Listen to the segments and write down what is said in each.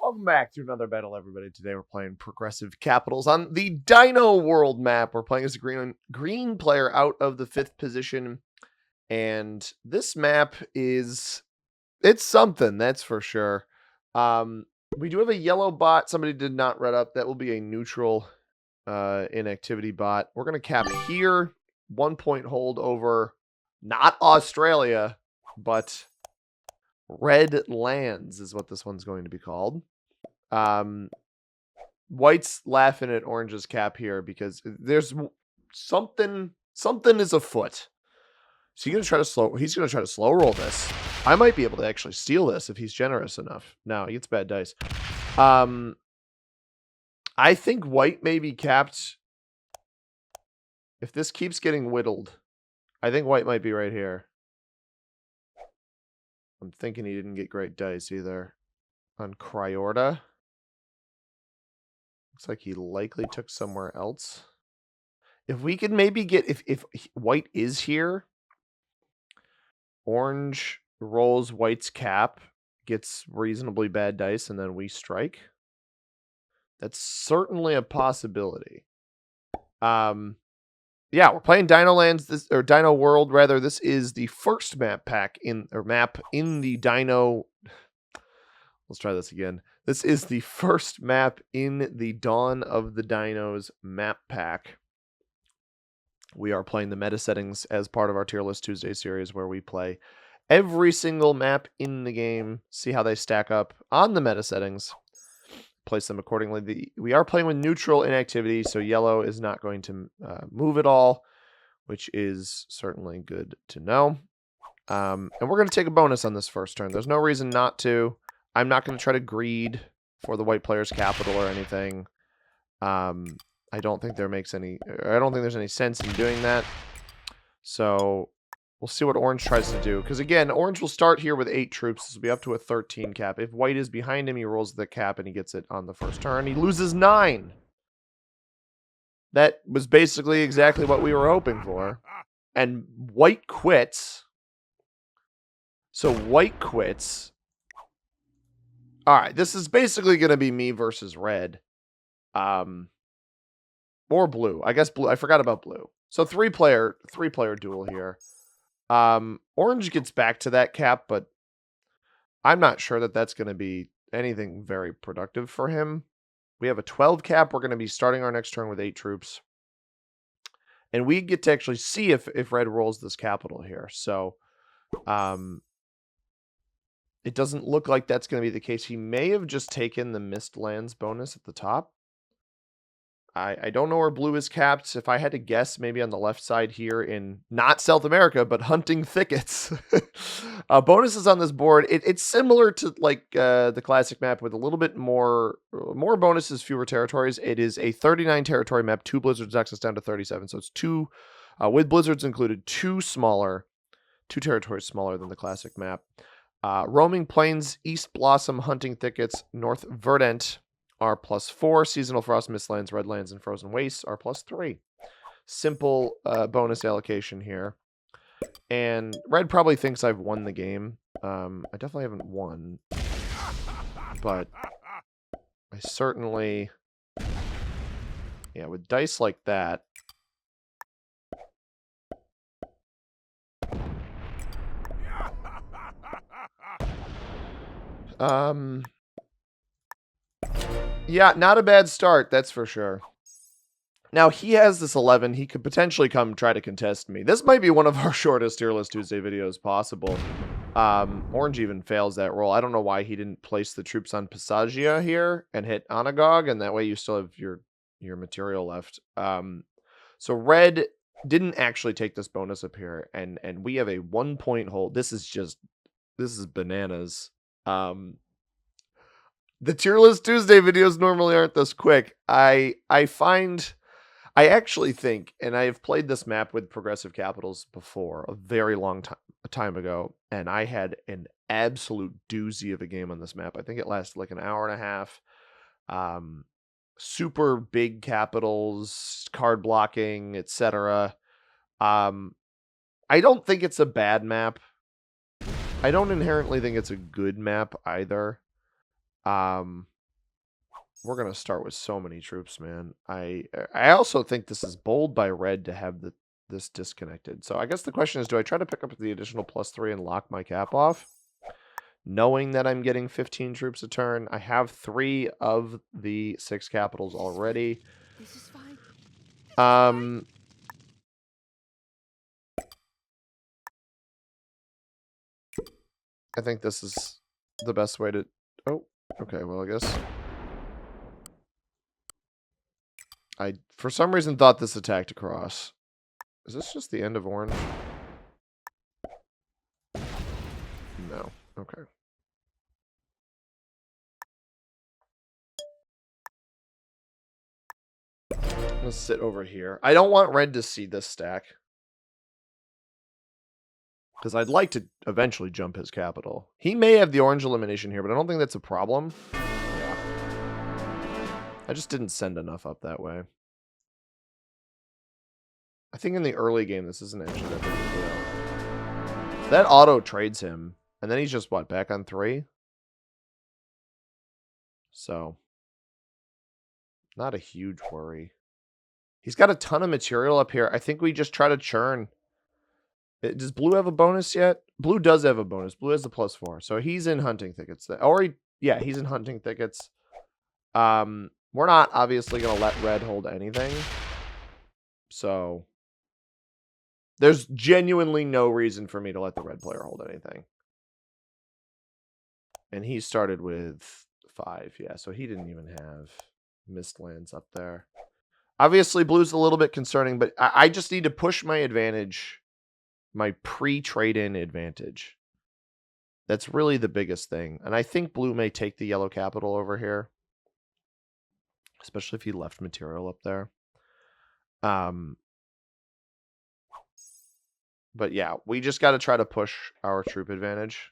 Welcome back to another battle, everybody. Today we're playing Progressive Capitals on the Dino World map. We're playing as a green player out of the 5th position. And this map it's something, that's for sure. We do have a yellow bot. Somebody did not read up. That will be a neutral inactivity bot. We're going to cap here. 1 point hold over not Australia, but Red Lands is what this one's going to be called. White's laughing at Orange's cap here because there's something is afoot. So he's gonna try to slow roll this. I might be able to actually steal this if he's generous enough. No, he gets bad dice. I think White may be capped. If this keeps getting whittled, I think White might be right here. I'm thinking he didn't get great dice either on Cryorta. Looks like he likely took somewhere else. If we could maybe get, if White is here, Orange rolls White's cap, gets reasonably bad dice, and then we strike. That's certainly a possibility. Yeah, we're playing Dino Lands, or Dino World rather. This is the first map in the Dino. Let's try this again. This is the first map in the Dawn of the Dinos map pack. We are playing the meta settings as part of our Tier List Tuesday series, where we play every single map in the game, see how they stack up on the meta settings, place them accordingly. We are playing with neutral inactivity, so yellow is not going to move at all, which is certainly good to know. And we're going to take a bonus on this first turn. There's no reason not to. I'm not going to try to greed for the white player's capital or anything. I don't think there's any sense in doing that. So we'll see what Orange tries to do. Because again, Orange will start here with 8 troops. This will be up to a 13 cap. If White is behind him, he rolls the cap and he gets it on the first turn. He loses 9. That was basically exactly what we were hoping for. And White quits. So White quits. All right, this is basically going to be me versus red. Or blue. I guess blue. I forgot about blue. So three-player duel here. Orange gets back to that cap, but I'm not sure that that's going to be anything very productive for him. We have a 12 cap. We're going to be starting our next turn with 8 troops. And we get to actually see if red rolls this capital here. So, it doesn't look like that's going to be the case. He may have just taken the missed lands bonus at the top. I don't know where blue is capped. If I had to guess, maybe on the left side here in not South America, but hunting thickets. Bonuses on this board. It's similar to like the classic map with a little bit more bonuses, fewer territories. It is a 39 territory map. 2 blizzards knocks us down to 37. So it's 2, with blizzards included, 2 territories smaller than the classic map. Roaming Plains, East Blossom, Hunting Thickets, North Verdant are +4. Seasonal Frost, Mistlands, Redlands, and Frozen Wastes are +3. Simple bonus allocation here. And red probably thinks I've won the game. I definitely haven't won. But I certainly... Yeah, with dice like that... Yeah, not a bad start, that's for sure. Now, he has this 11. He could potentially come try to contest me. This might be one of our shortest Tier List Tuesday videos possible. Orange even fails that roll. I don't know why he didn't place the troops on Passagia here and hit Onagog, and that way you still have your material left. So red didn't actually take this bonus up here, and we have a 1 point hold. This is bananas. The Tier List Tuesday videos normally aren't this quick. I actually think, and I have played this map with Progressive Capitals before, a very long time ago, and I had an absolute doozy of a game on this map. I think it lasted like an hour and a half. Super big capitals, card blocking, etc. I don't think it's a bad map. I don't inherently think it's a good map either. we're going to start with so many troops, man. I also think this is bold by red to have this disconnected. So I guess the question is, do I try to pick up the additional +3 and lock my cap off? Knowing that I'm getting 15 troops a turn. I have 3 of the 6 capitals already. This is fine. I think this is the best way to... Oh, okay, well, I guess... I, for some reason, thought this attacked across. Is this just the end of orange? No. Okay. Let's sit over here. I don't want red to see this stack. Because I'd like to eventually jump his capital. He may have the orange elimination here, but I don't think that's a problem. Yeah. I just didn't send enough up that way. I think in the early game, this isn't actually that big of a deal. That auto trades him. And then he's just, what, back on 3? So, not a huge worry. He's got a ton of material up here. I think we just try to churn. Does blue have a bonus yet? Blue does have a bonus. Blue has the +4. So he's in hunting thickets. Yeah, he's in hunting thickets. We're not obviously going to let red hold anything. So there's genuinely no reason for me to let the red player hold anything. And he started with 5. Yeah, so he didn't even have missed lands up there. Obviously, blue's a little bit concerning, but I just need to push my advantage, my pre-trade-in advantage. That's really the biggest thing. And I think blue may take the yellow capital over here, especially if he left material up there. But yeah, we just got to try to push our troop advantage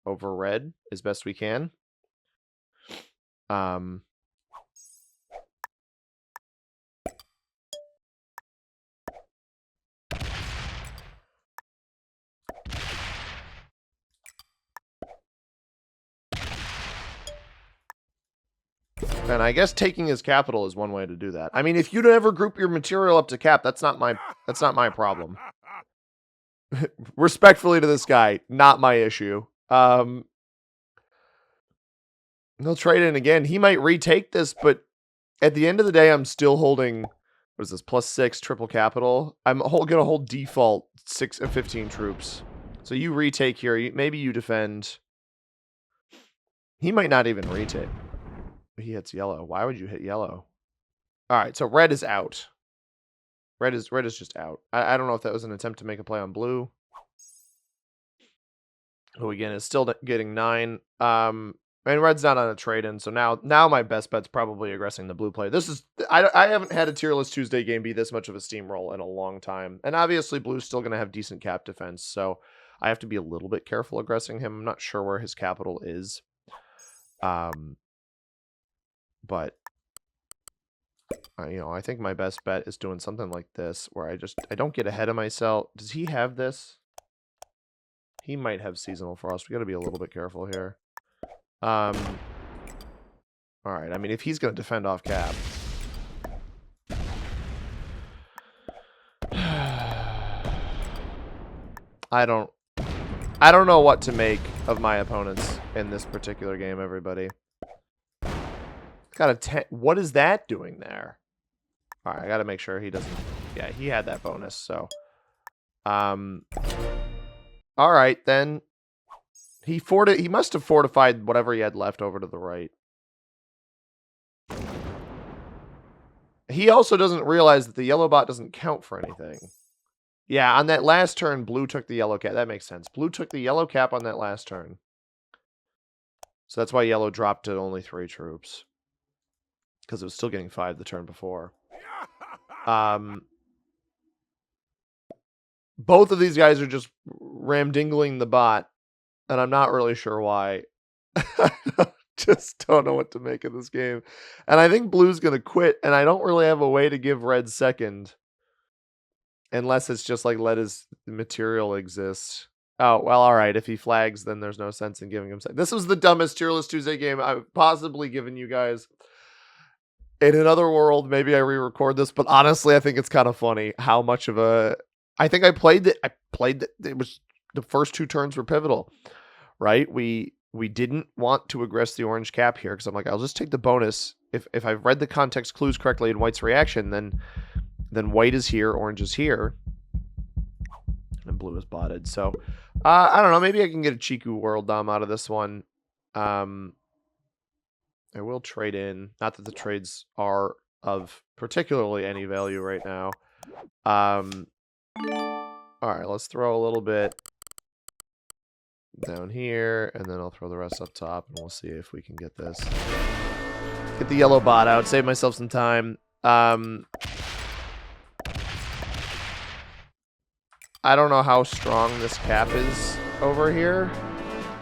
over red as best we can. And I guess taking his capital is one way to do that. I mean, if you never group your material up to cap, that's not my problem. Respectfully to this guy, not my issue. He'll trade in again. He might retake this, but at the end of the day, I'm still holding, what is this, +6 triple capital. I'm going to hold default 15 troops. So you retake here. Maybe you defend. He might not even retake. He hits yellow. Why would you hit yellow? All right, so red is out. Red is just out. I don't know if that was an attempt to make a play on blue. Who again is still getting 9. And red's not on a trade-in, so now my best bet's probably aggressing the blue play. This is I haven't had a tier list Tuesday game be this much of a steamroll in a long time. And obviously blue's still going to have decent cap defense, so I have to be a little bit careful aggressing him. I'm not sure where his capital is. But I think my best bet is doing something like this, where I don't get ahead of myself. Does he have this? He might have seasonal frost. We got to be a little bit careful here. All right. I mean, if he's going to defend off cap, I don't know what to make of my opponents in this particular game. Everybody. Got a 10. What is that doing there? All right, I got to make sure he doesn't. Yeah, he had that bonus. So, all right then. He must have fortified whatever he had left over to the right. He also doesn't realize that the yellow bot doesn't count for anything. Yeah, on that last turn, blue took the yellow cap. That makes sense. Blue took the yellow cap on that last turn. So that's why yellow dropped to only 3 troops. Because it was still getting 5 the turn before. Both of these guys are just ramdingling the bot. And I'm not really sure why. Just don't know what to make of this game. And I think blue's going to quit. And I don't really have a way to give red second. Unless it's just like let his material exist. Oh, well, all right. If he flags, then there's no sense in giving him second. This was the dumbest Tier List Tuesday game I've possibly given you guys. In another world, maybe I re-record this, but honestly, I think it's kind of funny how much of a. I think I played it. It was the first 2 turns were pivotal, right? We didn't want to aggress the orange cap here because I'm like, I'll just take the bonus. If I've read the context clues correctly in White's reaction, then White is here, orange is here, and blue is botted. So I don't know. Maybe I can get a Chiku World Dom out of this one. I will trade in. Not that the trades are of particularly any value right now. All right, let's throw a little bit down here, and then I'll throw the rest up top, and we'll see if we can get this. Get the yellow bot out, save myself some time. I don't know how strong this cap is over here.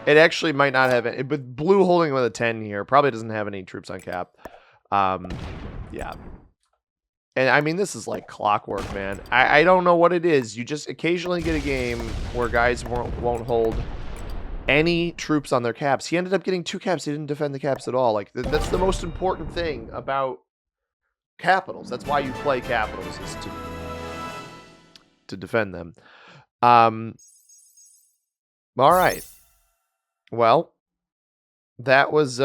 It actually might not have it. With blue holding with a 10 here, probably doesn't have any troops on cap. Yeah. And I mean, this is like clockwork, man. I don't know what it is. You just occasionally get a game where guys won't hold any troops on their caps. He ended up getting 2 caps. He didn't defend the caps at all. Like, that's the most important thing about capitals. That's why you play capitals, is to defend them. All right. Well, that was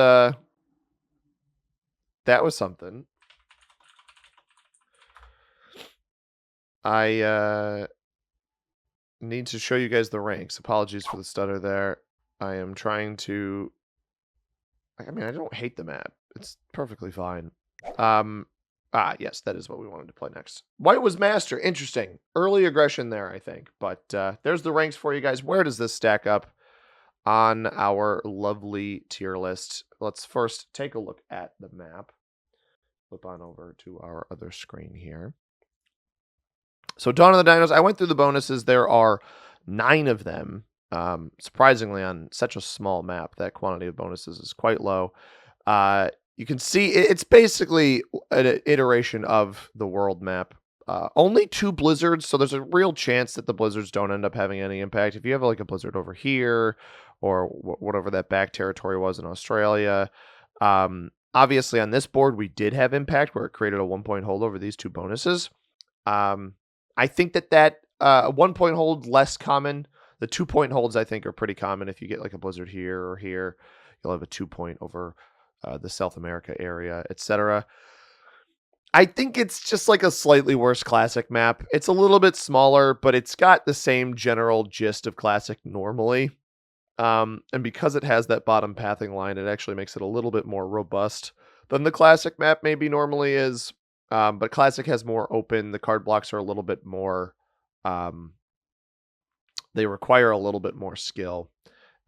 something. I need to show you guys the ranks. Apologies for the stutter there. I am trying to. I mean, I don't hate the map. It's perfectly fine. Yes, that is what we wanted to play next. White was master. Interesting. Early aggression there, I think. But there's the ranks for you guys. Where does this stack up on our lovely tier list? Let's first take a look at the map. Flip on over to our other screen here. So Dawn of the Dinos, I went through the bonuses. There are 9 of them. Surprisingly, on such a small map, that quantity of bonuses is quite low. You can see it's basically an iteration of the world map. Only 2 blizzards, so there's a real chance that the blizzards don't end up having any impact. If you have like a blizzard over here, or whatever that back territory was in Australia, obviously on this board we did have impact where it created a 1-point hold over these 2 bonuses. I think that 1-point hold less common. The 2-point holds I think are pretty common. If you get like a blizzard here or here, you'll have a 2-point over the South America area, etc. I think it's just like a slightly worse Classic map. It's a little bit smaller, but it's got the same general gist of Classic normally. And because it has that bottom pathing line, it actually makes it a little bit more robust than the Classic map maybe normally is. But Classic has more open. The card blocks are a little bit more. They require a little bit more skill.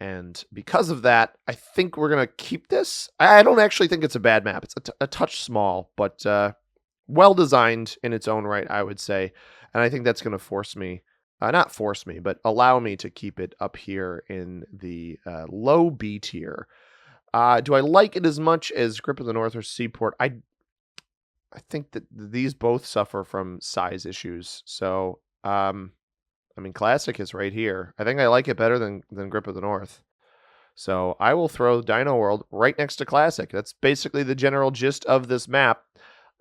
And because of that, I think we're going to keep this. I don't actually think it's a bad map. It's a touch small, but well designed in its own right, I would say. And I think that's going to force me, not force me, but allow me to keep it up here in the low B tier. Do I like it as much as Grip of the North or Seaport? I think that these both suffer from size issues. So, I mean, Classic is right here. I think I like it better than Grip of the North. So I will throw Dino World right next to Classic. That's basically the general gist of this map.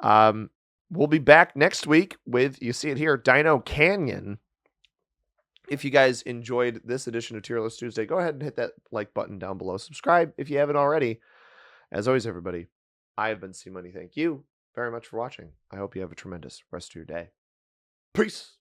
We'll be back next week with, you see it here, Dino Canyon. If you guys enjoyed this edition of Tier List Tuesday, go ahead and hit that like button down below. Subscribe if you haven't already. As always, everybody, I have been C-Money. Thank you very much for watching. I hope you have a tremendous rest of your day. Peace.